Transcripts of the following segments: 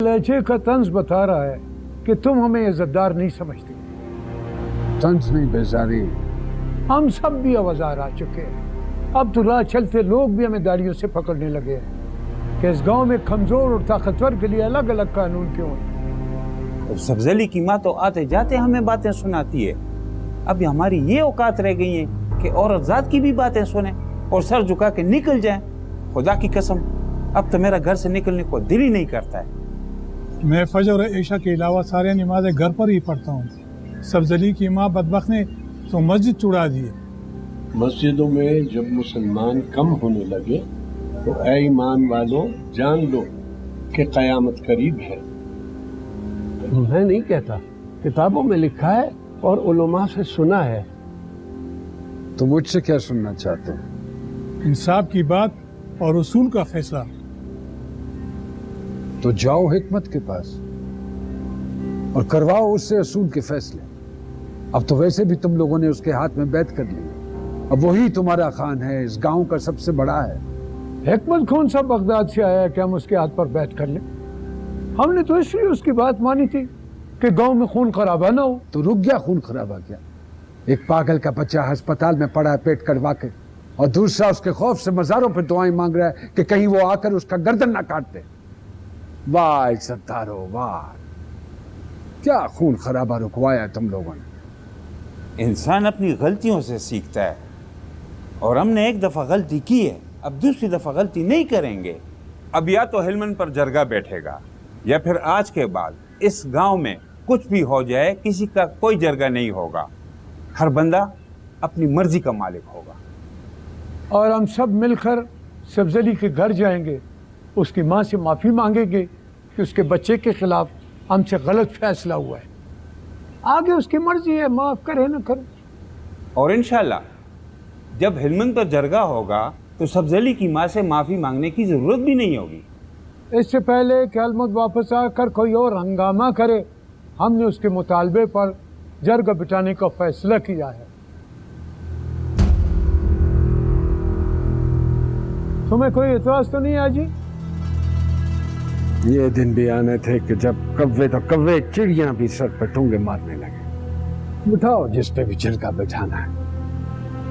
लहजे का तंज बता रहा है कि तुम हमें इज्जतदार नहीं समझते। तंज नहीं बेजारी, हम सब भी आवाजार आ चुके हैं। अब तो राह चलते लोग भी हमें दाढ़ियों से पकड़ने लगे हैं कि इस गांव में कमजोर और ताकतवर के लिए अलग अलग कानून क्यों हैं। सब्जली की माँ तो आते जाते हमें बातें सुनाती है। अब हमारी ये औकात रह गई है कि औरत जात की भी बातें सुने और सर झुका के निकल जाए। खुदा की कसम, अब तो मेरा घर से निकलने को दिल ही नहीं करता है। मैं फजर और ईशा के अलावा सारे नमाजें घर पर ही पढ़ता हूँ। सब्जली की माँ बदबख्त ने तो मस्जिद चुड़ा दी है। मस्जिदों में जब मुसलमान कम होने लगे तो ऐ ईमान वालों जान लो कि कयामत करीब है। मैं नहीं कहता, किताबों में लिखा है और उलमा से सुना है। तो मुझसे क्या सुनना चाहते हैं? इंसाफ की बात और उसूल का फैसला। तो जाओ हिकमत के पास और करवाओ उससे असूल के फैसले। अब तो वैसे भी तुम लोगों ने उसके हाथ में बैत कर ली। अब वही तुम्हारा खान है, इस गांव का सबसे बड़ा है। हिकमत कौन सा बगदाद से आया है कि हम उसके हाथ पर बैठ कर लें? हमने तो इसलिए उसकी बात मानी थी कि गांव में खून खराबा ना हो। तो रुक गया खून खराबा क्या? एक पागल का बच्चा अस्पताल में पड़ा है पेट कटवा के, और दूसरा उसके खौफ से मजारों पर दुआएं मांग रहा है कि कहीं वो आकर उसका गर्दन ना काट दे। वाह सत्तारो वाह, क्या खून खराबा रुकवाया तुम लोगों ने। इंसान अपनी गलतियों से सीखता है और हमने एक दफा गलती की है, अब दूसरी दफा गलती नहीं करेंगे। अब या तो हिलमन पर जरगा बैठेगा या फिर आज के बाद इस गांव में कुछ भी हो जाए किसी का कोई जरगा नहीं होगा। हर बंदा अपनी मर्जी का मालिक होगा। और हम सब मिलकर सब्जली के घर जाएंगे, उसकी माँ से माफ़ी मांगेंगे कि उसके बच्चे के खिलाफ हमसे गलत फैसला हुआ है। आगे उसकी मर्जी है, माफ़ करे ना करे। और इंशाल्लाह जब हिलमन पर जरगा होगा तो सब्जली की माँ से माफ़ी मांगने की ज़रूरत भी नहीं होगी। इससे पहले कि अलमत वापस आकर कोई और हंगामा करे, हमने उसके मुतालबे पर जरगा बिठाने का फैसला किया है। तुम्हें कोई एतराज तो नहीं आजी? ये दिन भी आने थे कि जब कव्वे तो कव्वे चिड़ियां भी सर पर ठूंगे मारने लगे। उठाओ जिस पे भी जरगा बिठाना है,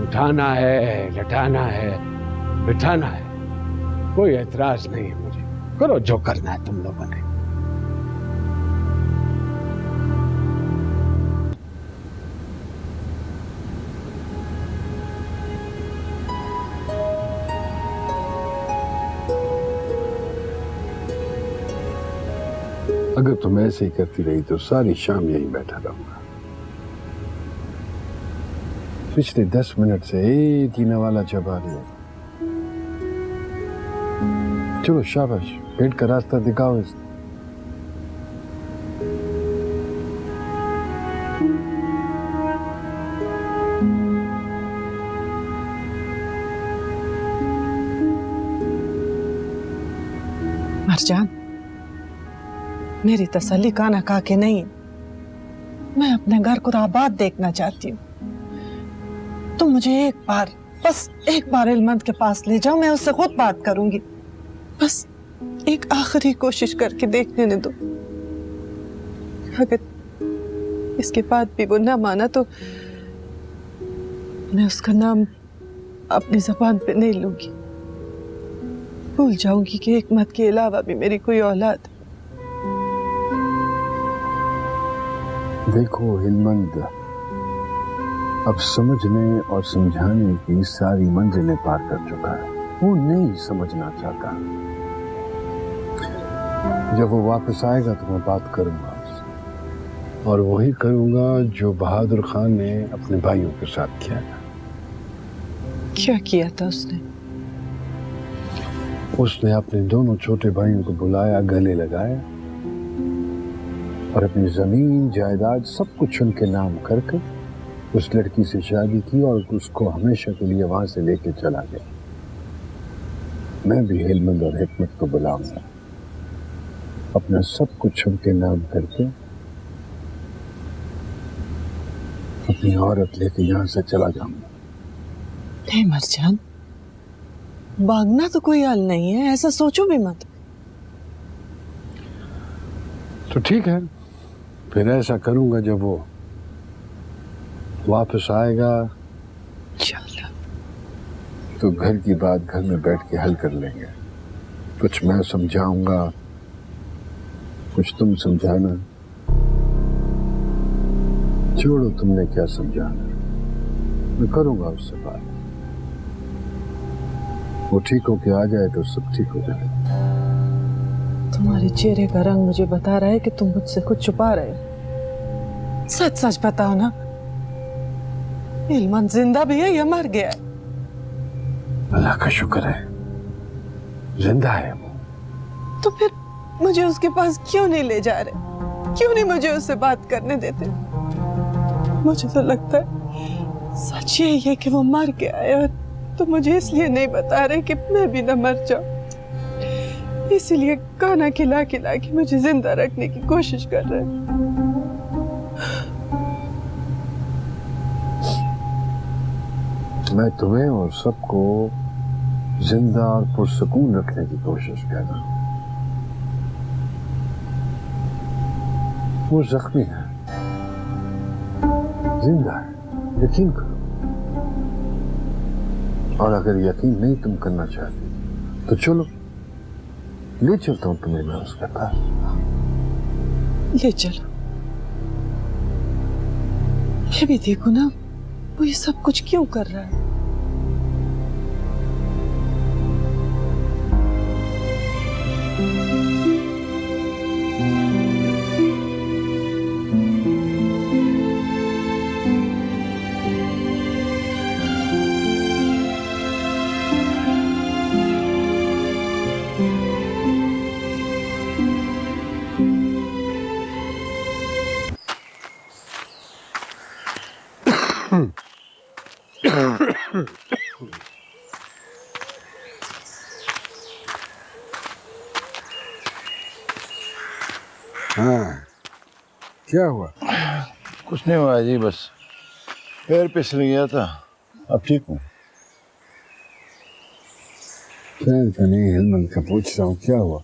उठाना है, लटाना है, बिठाना है, कोई एतराज नहीं है मुझे। करो जो करना है तुम लोगों ने। अगर तुम ऐसे ही करती रही तो सारी शाम यहीं बैठा रहूंगा। पिछले 10 मिनट से एक ही नवाला चबा रही। चलो शाबाश, पेट का रास्ता दिखाओ इस। मरजान, मेरी तसल्ली काना का के नहीं, मैं अपने घर को आबाद देखना चाहती हूँ। तुम मुझे एक बार, बस एक बार इल्मत के पास ले जाओ, मैं उससे खुद बात करूंगी। बस एक आखिरी कोशिश करके देखने न दो। अगर इसके बाद भी वो ना माना तो मैं उसका नाम अपनी जुबान पे नहीं लूंगी। भूल जाऊंगी कि हिकमत के अलावा भी मेरी कोई औलाद। देखो हिलमंद, अब समझने और समझाने की सारी मंजिलें पार कर चुका है। वो नहीं समझना चाहता। जब वो वापस आएगा तो मैं बात करूंगा उससे, और वही करूंगा जो बहादुर खान ने अपने भाइयों के साथ किया था। क्या किया था उसने? उसने अपने दोनों छोटे भाइयों को बुलाया, गले लगाया और अपनी जमीन जायदाद सब कुछ उनके नाम करके उस लड़की से शादी की और उसको हमेशा के लिए वहां से लेके चला गया। मैं भी हिलमंद और हिकमत को बुलाऊंगा, अपना सब कुछ उनके नाम करके अपनी औरत लेके यहाँ से चला जाऊंगा। नहीं मरजान, भागना तो कोई हल नहीं है, ऐसा सोचो भी मत। तो ठीक है, फिर ऐसा करूंगा, जब वो वापस आएगा तो घर की बात घर में बैठ के हल कर लेंगे। कुछ मैं समझाऊंगा, कुछ तुम समझाना। छोड़ो, तुमने क्या समझाना, मैं करूंगा उससे बात। वो ठीक होके आ जाए तो सब ठीक हो जाए। तुम्हारे चेहरे का रंग मुझे बता रहा है कि तुम मुझसे कुछ छुपा रहे हो। सच सच बताओ ना, इल्मान जिंदा भी है या मर गया है? अल्लाह का शुक्र है, जिंदा है वो। तो फिर मुझे उसके पास क्यों नहीं ले जा रहे? क्यों नहीं मुझे उससे बात करने देते? मुझे तो लगता है सच यही है कि वो मर गया है, और तो मुझे इसलिए नहीं बता रहे कि मैं भी न मर जाऊं। इसीलिए खाना खिला खिला के मुझे जिंदा रखने की कोशिश कर रहे हैं। मैं तुम्हें और सबको जिंदा और पुरसकून रखने की कोशिश कर रहा हूं। वो जख्मी है, जिंदा है, यकीन करो। और अगर यकीन नहीं तुम करना चाहते तो चलो, ले चलता हूं तुम्हें मैं उसके पास। ले चलो, मैं भी देखूं ना वो ये सब कुछ क्यों कर रहा है। हाँ, क्या हुआ? कुछ नहीं हुआ जी, बस पैर फिसल गया था, अब ठीक हूँ। पैर का नहीं, हेलमेट का पूछ रहा हूँ, क्या हुआ?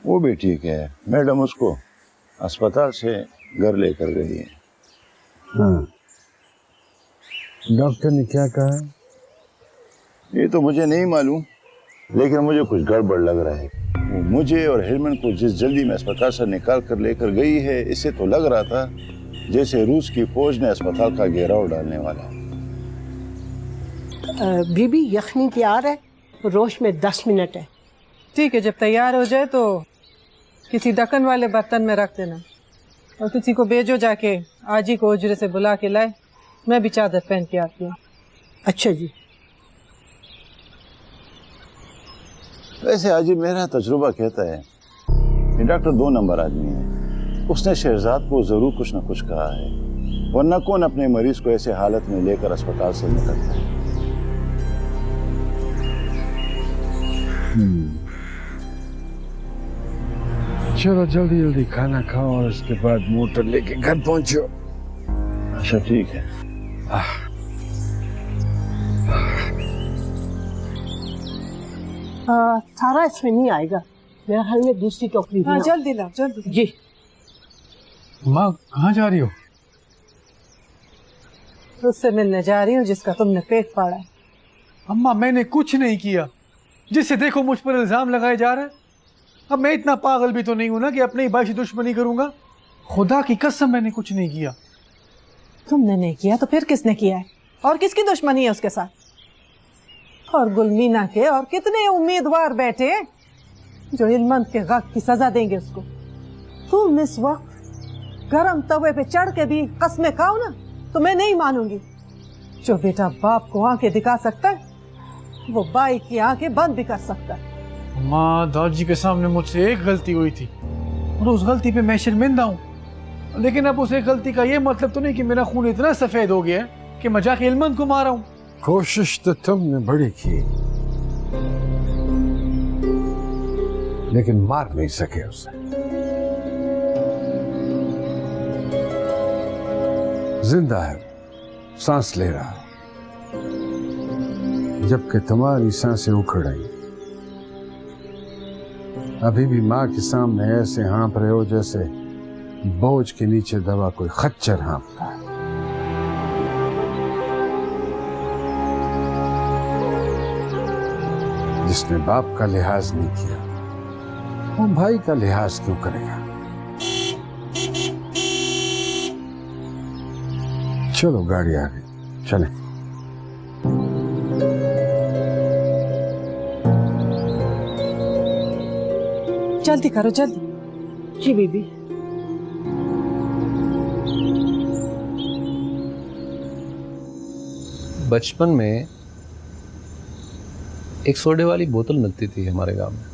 वो भी ठीक है, मैडम उसको अस्पताल से घर लेकर गई है। हाँ, डॉक्टर ने क्या कहा? ये तो मुझे नहीं मालूम, लेकिन मुझे कुछ गड़बड़ लग रहा है। वो मुझे और हेलमेट को जिस जल्दी में अस्पताल से निकाल कर लेकर गई है, इससे तो लग रहा था जैसे रूस की फौज ने अस्पताल का घेराव डालने वाला। बीबी यखनी तैयार है, रोश में 10 मिनट है। ठीक है, जब तैयार हो जाए तो किसी ढक्कन वाले बर्तन में रख देना, और किसी को भेजो जाके आज ही को उजरे से बुला के लाए। मैं भी चादर पहन के आती हूँ। अच्छा जी। वैसे आज मेरा तजुर्बा कहता है कि डॉक्टर 2 नंबर आदमी है। उसने शहजाद को जरूर कुछ न कुछ कहा है, वरना कौन अपने मरीज को ऐसे हालत में लेकर अस्पताल से निकलता है। चलो जल्दी जल्दी खाना खाओ और उसके बाद मोटर लेके घर पहुंचो। अच्छा ठीक है। सारा इसमें नहीं आएगा, मेरा ख्याल में दूसरी टोकरी हाँ, में। जल्दी लाओ, जल्दी। जी। माँ कहाँ जा रही हो? उससे मिलने जा रही हूँ जिसका तुमने पेट फाड़ा है। अम्मा मैंने कुछ नहीं किया, जिससे देखो मुझ पर इल्जाम लगाए जा रहे हैं। अब मैं इतना पागल भी तो नहीं हूं ना कि अपने ही भाई से दुश्मनी करूंगा। खुदा की कसम मैंने कुछ नहीं किया। तुमने नहीं किया तो फिर किसने किया है? और किसकी दुश्मनी है उसके साथ? और गुलमीना के और कितने उम्मीदवार बैठे हैं जो इल्मत के गक की सजा देंगे उसको। तुम इस वक्त गरम तवे पे चढ़ के भी कस्में खाओ ना तो मैं नहीं मानूंगी। जो बेटा बाप को आंखें दिखा सकता है वो बाई की आंखें बंद भी कर सकता है। माँ दादाजी के सामने मुझसे एक गलती हुई थी और उस गलती पे मैं शर्मिंदा हूँ, लेकिन अब उस एक गलती का ये मतलब तो नहीं कि मेरा खून इतना सफेद हो गया है कि मैं जाके इल्मत को मारा हूँ। कोशिश तो तुमने बड़ी की, लेकिन मार नहीं सके उसे। जिंदा है, सांस ले रहा, जबकि तुम्हारी सांसें उखड़ आई। अभी भी माँ के सामने ऐसे हाँप रहे हो जैसे बोझ के नीचे दबा कोई खच्चर हाँपता है। जिसने बाप का लिहाज नहीं किया वो भाई का लिहाज क्यों करेगा? चलो गाड़ी आ गई, चलें। जल्दी करो जल्दी। जी बीबी। बचपन में एक सोडे वाली बोतल मिलती थी हमारे गांव में।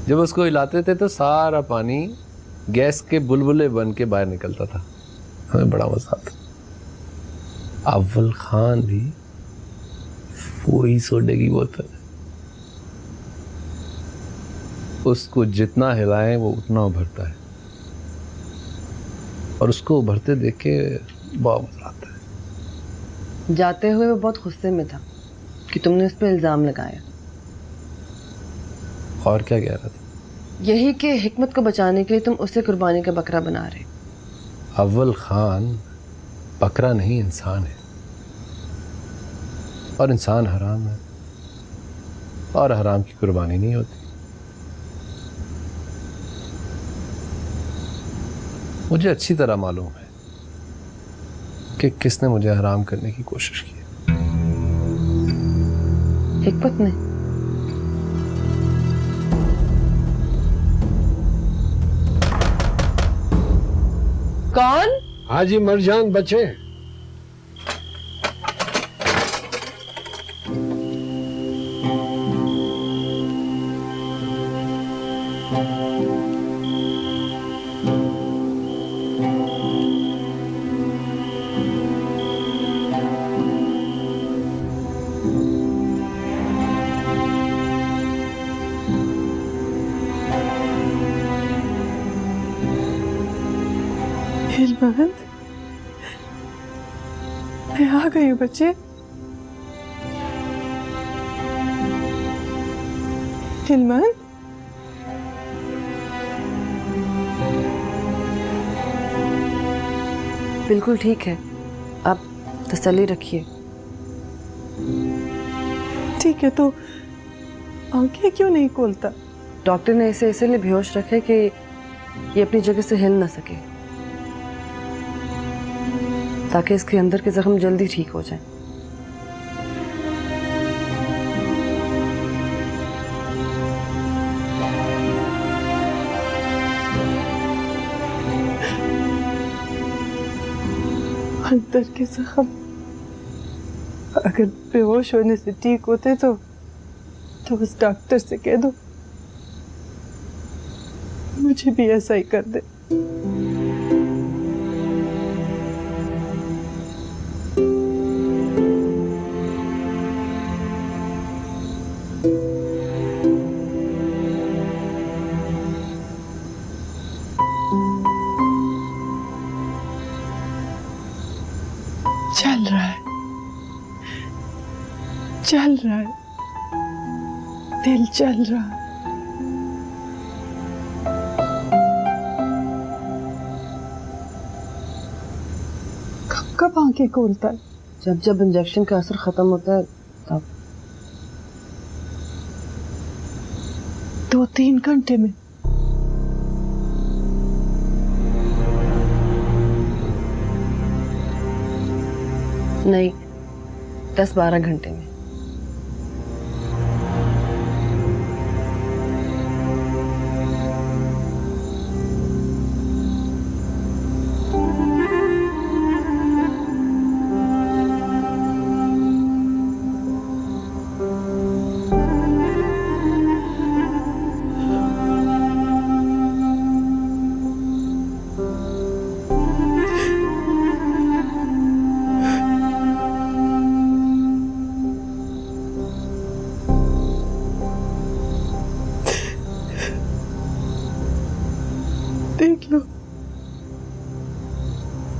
जब उसको हिलाते थे तो सारा पानी गैस के बुलबुले बन के बाहर निकलता था। हमें बड़ा मजा आता। अव्वल खान भी वही सोडे की बोतल, उसको जितना हिलाएं वो उतना उभरता है, और उसको उभरते देख के बहुत मजा आता है। जाते हुए वो बहुत गुस्से में था कि तुमने उस पर इल्जाम लगाया। और क्या कह रहा था? यही कि हिकमत को बचाने के लिए तुम उसे कुर्बानी का बकरा बना रहे। अव्वल खान बकरा नहीं, इंसान है, और इंसान हराम है, और हराम की कुर्बानी नहीं होती। मुझे अच्छी तरह मालूम है कि किसने मुझे हराम करने की कोशिश की। हिकमत ने। कौन? हाजी मरजान बचे। हिलमन, मैं आ गई हूँ बच्चे। हिलमन, बिल्कुल ठीक है, आप तसल्ली रखिए। ठीक है, तो आंखें क्यों नहीं खोलता? डॉक्टर ने इसे इसीलिए बेहोश रखे कि ये अपनी जगह से हिल ना सके, ताकि इसके अंदर के जख्म जल्दी ठीक हो जाए। अंदर के जख्म अगर बेहोश होने से ठीक होते तो उस डॉक्टर से कह दो मुझे भी ऐसा ही कर दे। चल रहा है, चल रहा है, दिल चल रहा है। कब कब आंखें खोलता है? जब जब इंजेक्शन का असर खत्म होता है तब। 2-3 घंटे में? नहीं, 10-12 घंटे में।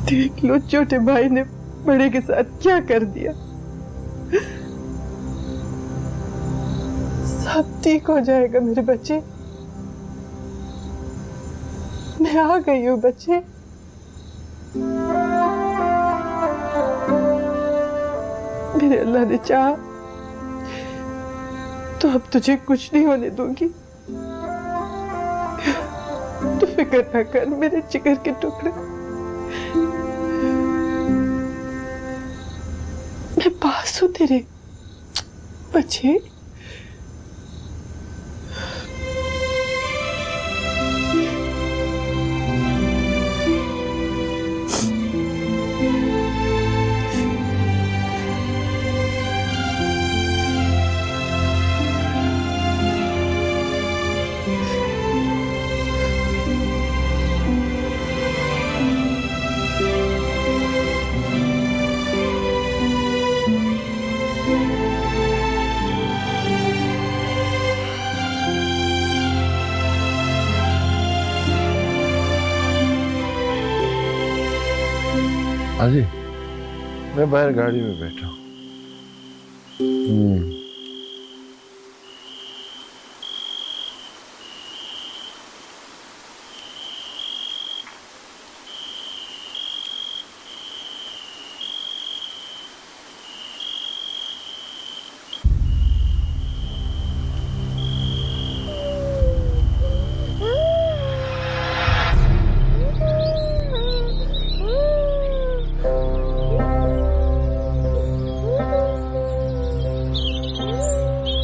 देख लो छोटे भाई ने बड़े के साथ क्या कर दिया। सब ठीक हो जाएगा मेरे बच्चे, मैं आ गई हूँ बच्चे। मेरे अल्लाह ने चाहा तो अब तुझे कुछ नहीं होने दूंगी। तू फिक्र न कर मेरे जिगर के टुकड़े, मैं पास हूँ तेरे बच्चे। अजी मैं बाहर गाड़ी में बैठा हूँ।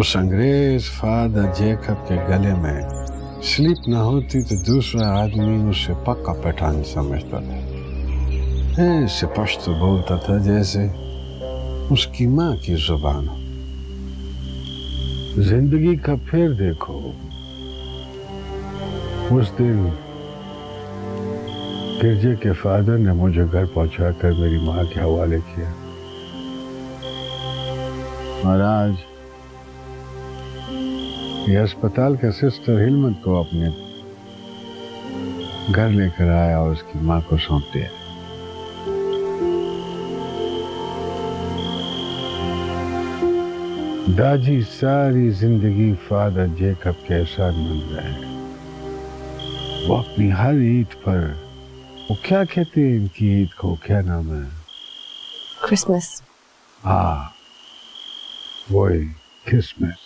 उस अंग्रेज फादर जेकब के गले में स्लिप न होती तो दूसरा आदमी उसे पक्का पठान समझता था। ऐसे पश्तो बोलता था जैसे उसकी माँ की जुबान हो। जिंदगी का फिर देखो, उस दिन गिरजे के फादर ने मुझे घर पहुंचाकर मेरी माँ के हवाले किया और आज ये अस्पताल का सिस्टर हिलमत को अपने घर लेकर आया और उसकी माँ को सौंप दिया। दादी सारी जिंदगी फादर जेकब के एहसानमंद रहे। वो अपनी हर ईद पर, वो क्या कहते हैं इनकी ईद को, क्या नाम है? क्रिसमस। हाँ वही क्रिसमस।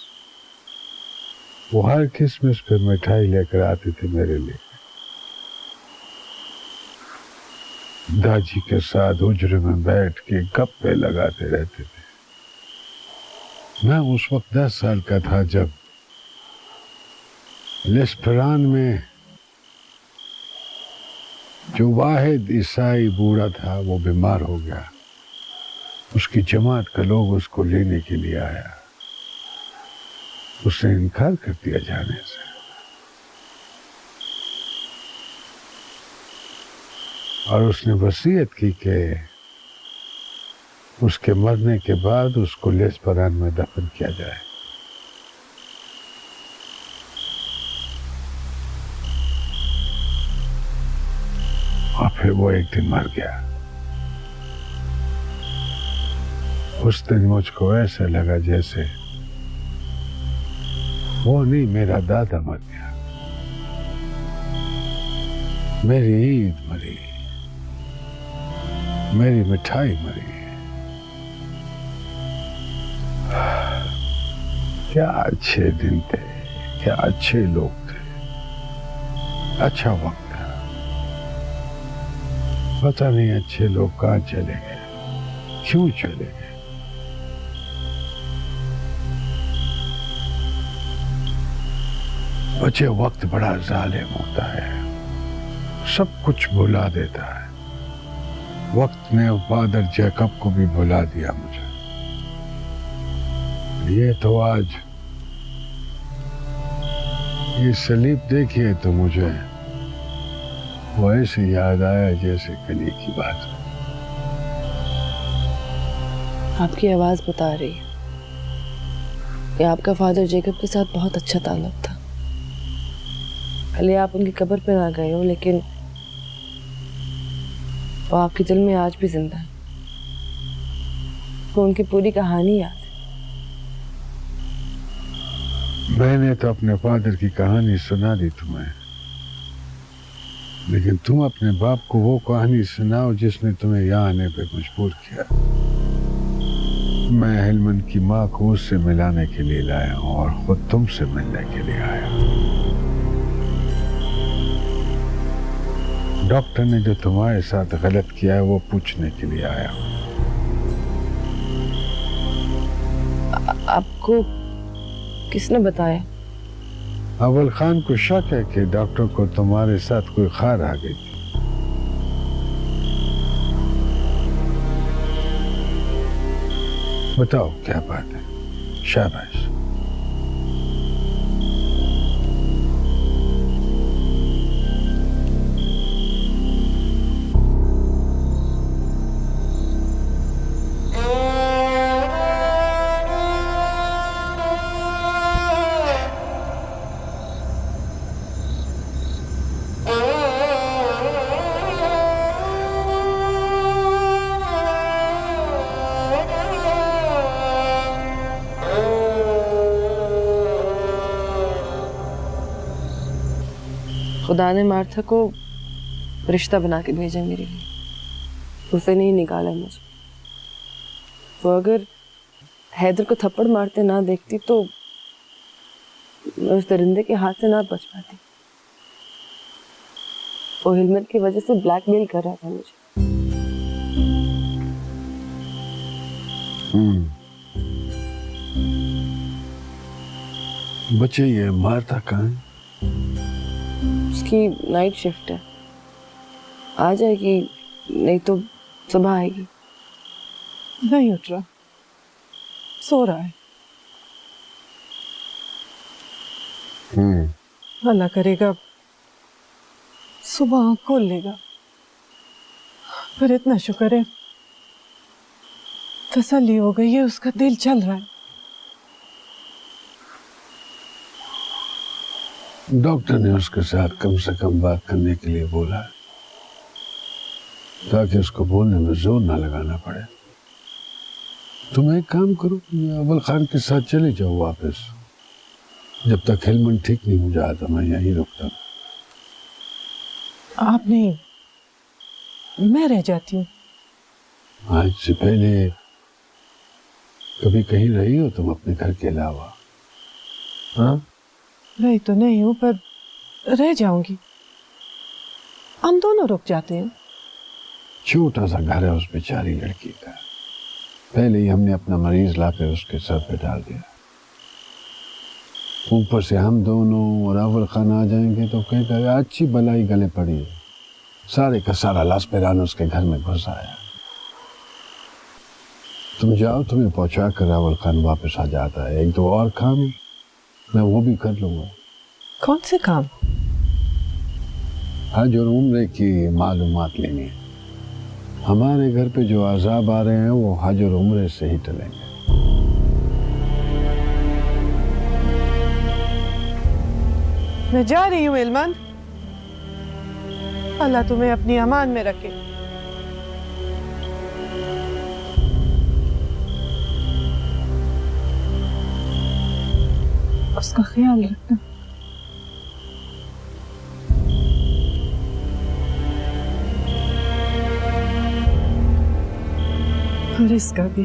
वो हर क्रिसमस पे मिठाई लेकर आते थे मेरे लिए। दादी के साथ हुजरे में बैठ के गप्पे लगाते रहते थे। मैं उस वक्त 10 साल का था जब लेस्परान में जो वाहिद ईसाई बूढ़ा था वो बीमार हो गया। उसकी जमात का लोग उसको लेने के लिए आया। उसने इनकार कर दिया जाने से। और उसने वसीयत की कि उसके मरने के बाद उसको लेस्परान में दफन किया जाए। और फिर वो एक दिन मर गया। उस दिन मुझको ऐसा लगा जैसे वो नहीं, मेरा दादा मर गया। मेरी ईद मरी, मेरी मिठाई मरी। क्या अच्छे दिन थे, क्या अच्छे लोग थे, अच्छा वक्त था। पता नहीं अच्छे लोग कहाँ चले गए, क्यों चले गए। बच्चे वक्त बड़ा जालिम होता है, सब कुछ भुला देता है। वक्त ने फादर जेकब को भी भुला दिया मुझे। ये तो आज ये सलीब देखिए तो मुझे वो ऐसे याद आया जैसे कली की बात। आपकी आवाज बता रही है कि आपका फादर जेकब के साथ बहुत अच्छा ताल्लुक था। भले आप उनकी कब्र पर ना गए हो, लेकिन वो आपके दिल में आज भी जिंदा है। वो उनकी पूरी कहानी याद है। मैंने तो अपने फादर की कहानी सुना दी तुम्हें, लेकिन तुम अपने बाप को वो कहानी सुनाओ जिसने तुम्हें यहाँ आने पे मजबूर किया। मैं हेलमन की माँ को उससे मिलाने के लिए लाया हूँ और खुद तुमसे मिलने के लिए आया। डॉक्टर ने जो तुम्हारे साथ गलत किया है वो पूछने के लिए आया हूँ। आपको किसने बताया? अव्वल खान को शक है कि डॉक्टर को तुम्हारे साथ कोई खार आ गई थी। बताओ क्या बात है? शाबाश। खुदा ने मार्था को रिश्ता बना के भेजा मेरे लिए, उसे नहीं निकाला मुझे। वो अगर हैदर को थप्पड़ मारते ना देखती तो मैं उस दरिंदे के हाथ से ना बच पाती। वो हिलमत की वजह से ब्लैकमेल कर रहा था मुझे। बच्चे, ये मार्था कहाँ है? उसकी नाइट शिफ्ट है, आ जाएगी, नहीं तो सुबह आएगी। नहीं उठ रहा, सो रहा है। अल्लाह करेगा सुबह आँख खोल लेगा। पर इतना शुक्र है तसल्ली हो गई है, उसका दिल चल रहा है। डॉक्टर ने उसके साथ कम से कम बात करने के लिए बोला है, ताकि उसको बोलने में जोर ना लगाना पड़े। तुम एक काम करो, अव्वल खान के साथ चले जाओ वापस। जब तक हेलमन ठीक नहीं हो जाता मैं यहीं रुकता। आप नहीं, मैं रह जाती हूँ। आज से पहले कभी कहीं रही हो तुम अपने घर के अलावा? हाँ, रही तो नहीं हूँ, पर रह जाऊंगी। हम दोनों रुक जाते हैं। छोटा सा घर है उस बेचारी लड़की का। पहले ही हमने अपना मरीज लाकर उसके सर पे डाल दिया। ऊपर से हम दोनों और अव्वल खान आ जाएंगे तो कहेगा अच्छी भलाई गले पड़ी है। सारे का सारा लाश पैरान उसके घर में घुस आया। तुम जाओ, तुम्हें पहुंचा कर अव्वल खान वापस आ जाता है। एक दो और काम मैं वो भी कर लूंगा। कौन से काम? हज और उम्रे की मालूमात लेनी है। हमारे घर पे जो अजाब आ रहे हैं वो हज और उम्रे से ही टलेंगे। मैं जा रही हूँ इल्मान। अल्लाह तुम्हें अपनी अमान में रखे। उसका ख्याल रखना। और इसका भी।